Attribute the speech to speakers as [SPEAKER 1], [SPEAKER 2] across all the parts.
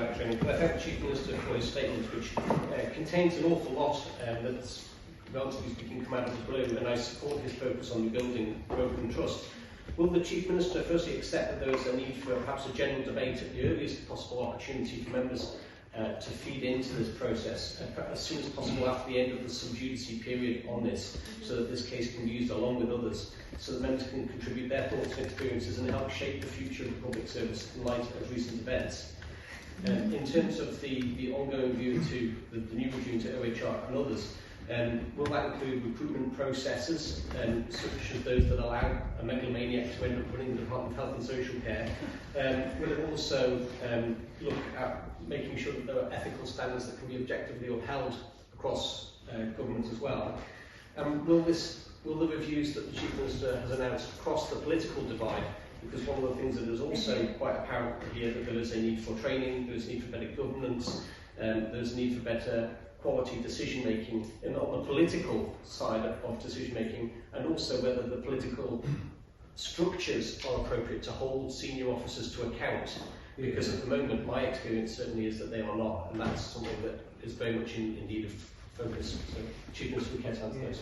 [SPEAKER 1] about training, but I thank the Chief Minister for his statement, which contains an awful lot that's, relatively speaking, come out of the blue, and I support his focus on rebuilding growth and trust. Will the Chief Minister firstly accept that there is a need for perhaps a general debate at the earliest possible opportunity for members to feed into this process as soon as possible after the end of the sub judice period on this, so that this case can be used along with others, so that members can contribute their thoughts and experiences and help shape the future of the public service in light of recent events? In terms of the ongoing view to the new review to OHR and others, will that include recruitment processes, such as those that allow a megalomaniac to end up running the Department of Health and Social Care? Will it also look at making sure that there are ethical standards that can be objectively upheld across government as well? Will the reviews that the Chief Minister has announced cross the political divide? Because one of the things that is also quite apparent here, that there is a need for training, there is a need for better governance, there is a need for better quality decision making on the political side of decision making, and also whether the political structures are appropriate to hold senior officers to account, because at the moment my experience certainly is that they are not, and that's something that is very much in need of focus. So, Chief Minister, we care to answer those.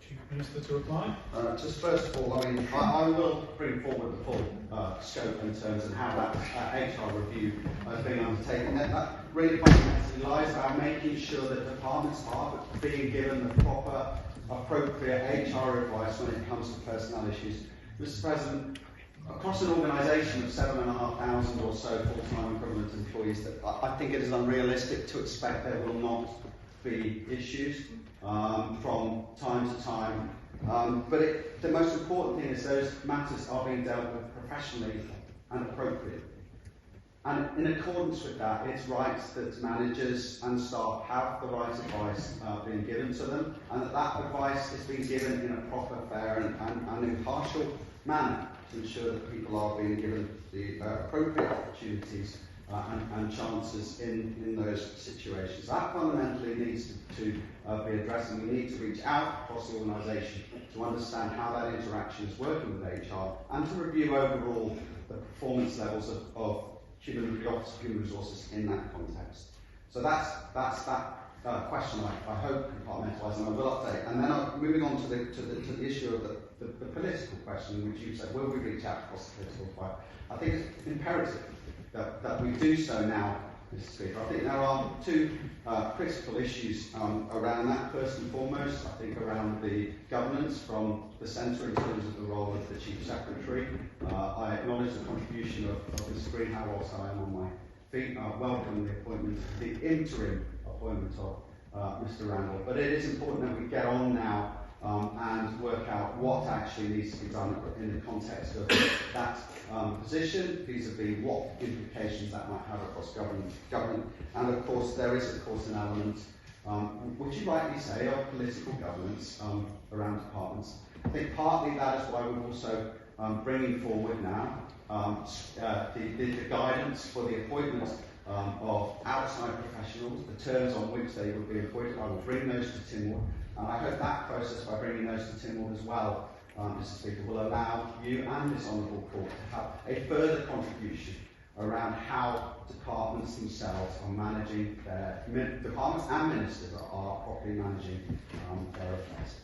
[SPEAKER 2] Chief Minister to reply.
[SPEAKER 3] Just first of all, I will bring forward the full scope in terms of how that HR review has been undertaken. That really fundamentally lies about making sure that departments are being given the proper, appropriate HR advice when it comes to personnel issues. Mr. President, across an organisation of 7,500 or so full-time equivalent employees, that I think it is unrealistic to expect there will not be issues from time to time. But the most important thing is those matters are being dealt with professionally and appropriately. And in accordance with that, it's right that managers and staff have the right advice being given to them, and that advice is being given in a proper, fair and impartial manner to ensure that people are being given the appropriate opportunities and chances in those situations. That fundamentally needs to be addressed, and we need to reach out across the organisation to understand how that interaction is working with HR, and to review overall the performance levels of the Office of Human Resources in that context. So that's that question I hope compartmentalised, and I will update. And then moving on to the issue of the political question, which you said, will we reach out across the political divide? I think it's imperative that we do so now, Mr. Speaker. I think there are two critical issues around that. First and foremost, I think around the governance from the centre in terms of the role of the Chief Secretary. I acknowledge the contribution of Ms. Greenhow whilst I am on my feet. I welcome the appointment, the interim appointment of Mr. Randall. But it is important that we get on now and work out what actually needs to be done in the context of that position, vis-a-vis what implications that might have across government. And of course, there is an element, which you rightly say, of political governance around departments. I think partly that is why we're also bringing forward now the guidance for the appointment of outside professionals, the terms on which they will be appointed. I will bring those to Tynwald, and I hope that process, by bringing those to Tynwald as well, Mr. Speaker, will allow you and this Honourable Court to have a further contribution around how departments themselves are managing their departments, and ministers are properly managing their affairs.